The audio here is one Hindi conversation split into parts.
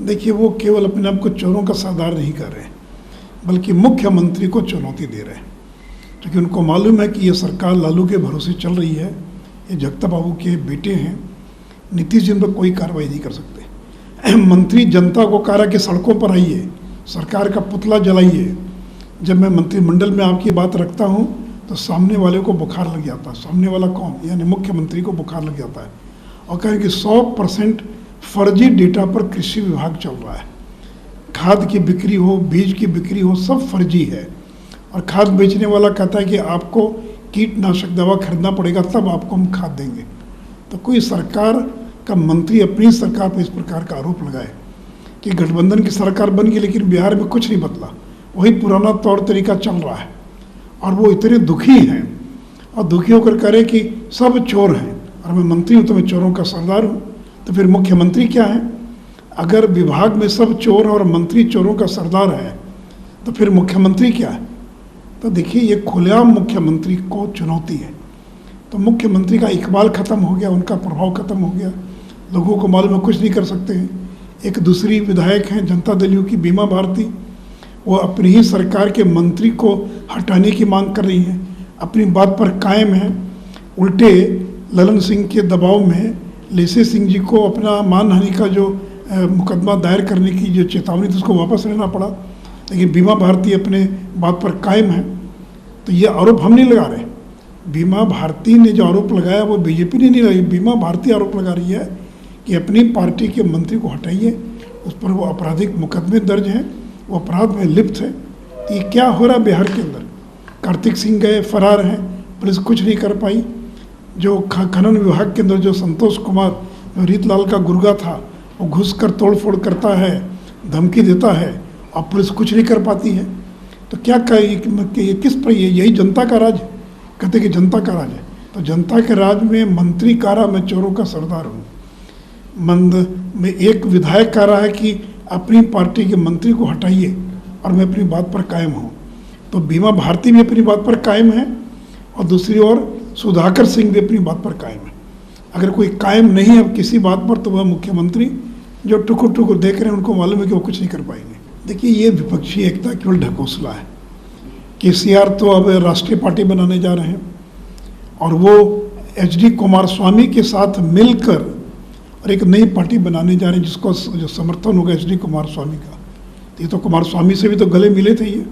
देखिए, वो केवल अपने आप को चोरों का सरदार नहीं कर रहे, बल्कि मुख्यमंत्री को चुनौती दे रहे हैं, क्योंकि उनको मालूम है कि ये सरकार लालू के भरोसे चल रही है। ये जगताप बाबू के बेटे हैं, नीतीश जी पर कोई कार्रवाई नहीं कर सकते। मंत्री जनता को कह रहा कि सड़कों पर आइए, सरकार का पुतला जलाइए। जब मैं मंत्रिमंडल में आपकी बात रखता हूँ तो सामने वाले को बुखार लग जाता है। सामने वाला कौन? यानी मुख्यमंत्री को बुखार लग जाता है और कहें कि 100% फर्जी डेटा पर कृषि विभाग चल रहा है। खाद की बिक्री हो, बीज की बिक्री हो, सब फर्जी है। और खाद बेचने वाला कहता है कि आपको कीटनाशक दवा खरीदना पड़ेगा तब आपको हम खाद देंगे। तो कोई सरकार का मंत्री अपनी सरकार पर इस प्रकार का आरोप लगाए कि गठबंधन की सरकार बन गई लेकिन बिहार में कुछ नहीं बदला, वही पुराना तौर तरीका चल रहा है। और वो इतने दुखी हैं और दुखी होकर कह रहे कि सब चोर हैं और मैं मंत्री हूँ तो मैं चोरों का सरदार हूँ। तो फिर मुख्यमंत्री क्या है? अगर विभाग में सब चोर और मंत्री चोरों का सरदार है तो फिर मुख्यमंत्री क्या है? तो देखिए, ये खुलेआम मुख्यमंत्री को चुनौती है। तो मुख्यमंत्री का इकबाल खत्म हो गया, उनका प्रभाव खत्म हो गया। लोगों को मालूम है कुछ नहीं कर सकते हैं। एक दूसरी विधायक हैं जनता दल यू की बीमा भारती, वो अपनी ही सरकार के मंत्री को हटाने की मांग कर रही हैं, अपनी बात पर कायम है। उल्टे ललन सिंह के दबाव में लेसे सिंह जी को अपना मानहानि का जो मुकदमा दायर करने की जो चेतावनी थी उसको वापस लेना पड़ा, लेकिन बीमा भारती अपने बात पर कायम है। तो ये आरोप हम नहीं लगा रहे। बीमा भारती ने जो आरोप लगाया वो बीजेपी ने नहीं लगाई, बीमा भारती आरोप लगा रही है कि अपनी पार्टी के मंत्री को हटाइए, उस पर वो आपराधिक मुकदमे दर्ज हैं, वो अपराध में लिप्त है। तो ये क्या हो रहा बिहार के अंदर? कार्तिक सिंह गए, फरार हैं, पुलिस कुछ नहीं कर पाई। जो खनन विभाग के अंदर जो संतोष कुमार, जो रीतलाल का गुर्गा था, वो घुस कर तोड़फोड़ करता है, धमकी देता है और पुलिस कुछ नहीं कर पाती है। तो क्या ये किस पर? यही जनता का राज? कहते कि जनता का राज है। तो जनता के राज में मंत्री कह रहा मैं चोरों का सरदार हूँ, में एक विधायक कह रहा है कि अपनी पार्टी के मंत्री को हटाइए और मैं अपनी बात पर कायम हूँ। तो बीमा भारती भी अपनी बात पर कायम है और दूसरी ओर सुधाकर सिंह भी अपनी बात पर कायम है। अगर कोई कायम नहीं है अब किसी बात पर तो वह मुख्यमंत्री जो टुकुर टुकुर देख रहे हैं उनको मालूम है कि वो कुछ नहीं कर पाएंगे। देखिए, ये विपक्षी एकता केवल ढकोसला है। केसीआर तो अब राष्ट्रीय पार्टी बनाने जा रहे हैं और वो HD कुमारस्वामी के साथ मिलकर और एक नई पार्टी बनाने जा रहे हैं जिसको जो समर्थन होगा HD कुमारस्वामी का। ये तो कुमारस्वामी से भी तो गले मिले थे, ये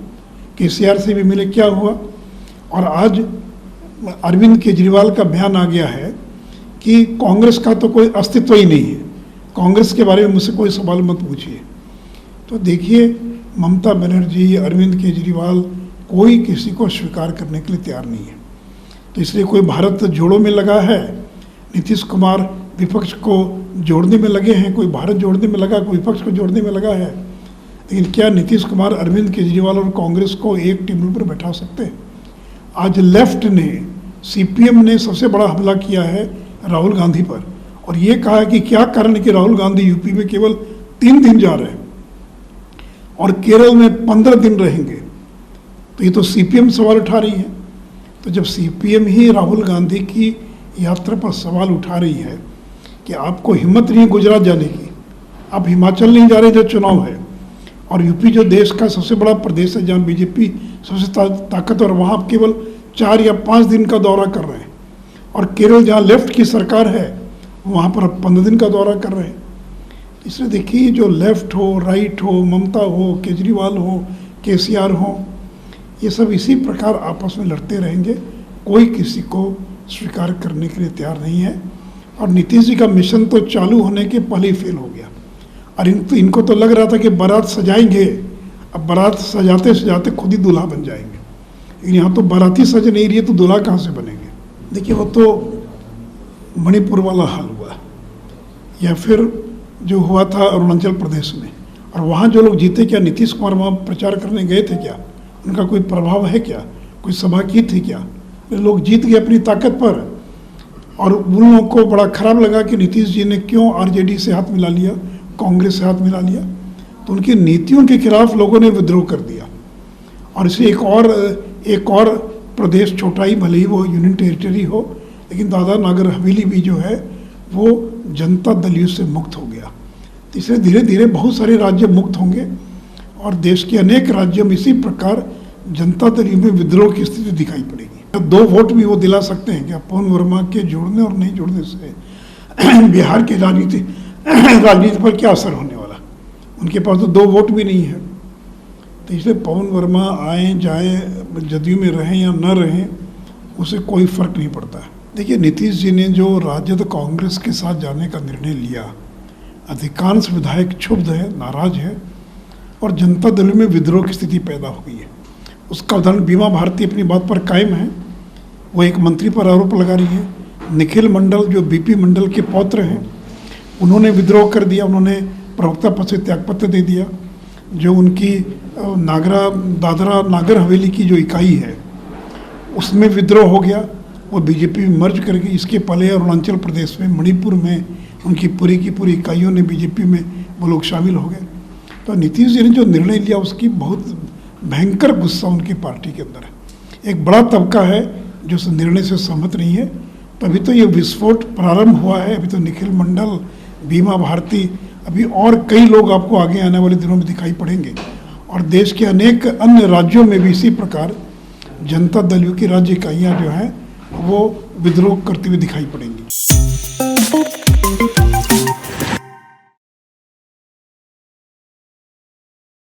केसीआर से भी मिले, क्या हुआ? और आज अरविंद केजरीवाल का बयान आ गया है कि कांग्रेस का तो कोई अस्तित्व ही नहीं है, कांग्रेस के बारे में मुझसे कोई सवाल मत पूछिए। तो देखिए, ममता बनर्जी, अरविंद केजरीवाल, कोई किसी को स्वीकार करने के लिए तैयार नहीं है। तो इसलिए कोई भारत जोड़ो में लगा है, नीतीश कुमार विपक्ष को जोड़ने में लगे हैं, कोई भारत जोड़ने में लगा, कोई विपक्ष को जोड़ने में लगा है। लेकिन क्या नीतीश कुमार अरविंद केजरीवाल और कांग्रेस को एक टेबल पर बैठा सकते हैं? आज लेफ्ट ने, CPM ने सबसे बड़ा हमला किया है राहुल गांधी पर और ये कहा है कि क्या कारण है कि राहुल गांधी यूपी में केवल 3 दिन जा रहे हैं और केरल में 15 दिन रहेंगे। तो ये तो CPM सवाल उठा रही है। तो जब CPM ही राहुल गांधी की यात्रा पर सवाल उठा रही है कि आपको हिम्मत नहीं है गुजरात जाने की, आप हिमाचल नहीं जा रहे जो चुनाव है, और यूपी जो देश का सबसे बड़ा प्रदेश है जहाँ बीजेपी सबसे ताकतवर, वहाँ आप केवल 4 या 5 दिन का दौरा कर रहे हैं, और केरल जहाँ लेफ्ट की सरकार है वहाँ पर आप 15 दिन का दौरा कर रहे हैं। इसलिए देखिए, जो लेफ्ट हो, राइट हो, ममता हो, केजरीवाल हो, केसीआर हो, ये सब इसी प्रकार आपस में लड़ते रहेंगे, कोई किसी को स्वीकार करने के लिए तैयार नहीं है। और नीतीश जी का मिशन तो चालू होने के पहले ही फेल हो गया और इनको तो लग रहा था कि बारात सजाएंगे, अब बारात सजाते सजाते खुद ही दूल्हा बन जाएंगे। लेकिन यहाँ तो बाराती सज नहीं रही है तो दूल्हा कहाँ से बनेंगे? देखिए, वो तो मणिपुर वाला हाल हुआ या फिर जो हुआ था अरुणाचल प्रदेश में, और वहाँ जो लोग जीते, क्या नीतीश कुमार वहाँ प्रचार करने गए थे? क्या उनका कोई प्रभाव है? क्या कोई सभा की थी? क्या लोग जीत गए अपनी ताकत पर? और उन लोगों को बड़ा खराब लगा कि नीतीश जी ने क्यों RJD से हाथ मिला लिया, कांग्रेस से हाथ मिला लिया। तो उनकी नीतियों के खिलाफ लोगों ने विद्रोह कर दिया और इसे एक और प्रदेश छोटा ही, भले ही वो यूनियन टेरिटरी हो, लेकिन दादरा नगर हवेली भी जो है वो जनता दल यू से मुक्त हो गया। इसलिए धीरे धीरे बहुत सारे राज्य मुक्त होंगे और देश के अनेक राज्यों में इसी प्रकार जनता दल में विद्रोह की स्थिति दिखाई पड़ेगी। 2 वोट भी वो दिला सकते हैं क्या पवन वर्मा के जुड़ने और नहीं जुड़ने से बिहार की राजनीति पर क्या असर होने वाला? उनके पास तो 2 वोट भी नहीं है। तो इसलिए पवन वर्मा आए जाए, जदयू में रहें या न रहें, उससे कोई फर्क नहीं पड़ता है। देखिए, नीतीश जी ने जो राजद कांग्रेस के साथ जाने का निर्णय लिया, अधिकांश विधायक क्षुब्ध है, नाराज है और जनता दल में विद्रोह की स्थिति पैदा हो गई है। उसका उदाहरण बीमा भारती अपनी बात पर कायम है, वो एक मंत्री पर आरोप लगा रही है। निखिल मंडल जो बीपी मंडल के पौत्र हैं, उन्होंने विद्रोह कर दिया, उन्होंने प्रवक्ता पद से त्यागपत्र दे दिया। जो उनकी दादरा नागर हवेली की जो इकाई है उसमें विद्रोह हो गया, वो बीजेपी में मर्ज कर गई। इसके पहले अरुणाचल प्रदेश में, मणिपुर में उनकी पूरी की पूरी इकाइयों ने बीजेपी में वो लोग शामिल हो गए। तो नीतीश जी ने जो निर्णय लिया उसकी बहुत भयंकर गुस्सा उनकी पार्टी के अंदर है। एक बड़ा तबका है जो उस निर्णय से सहमत नहीं है। तभी तो ये विस्फोट प्रारंभ हुआ है। अभी तो निखिल मंडल, बीमा भारती, अभी और कई लोग आपको आगे आने वाले दिनों में दिखाई पड़ेंगे और देश के अनेक अन्य राज्यों में भी इसी प्रकार जनता दल की राज्य इकाइयाँ जो हैं वो विद्रोह करती हुई दिखाई पड़ेंगी।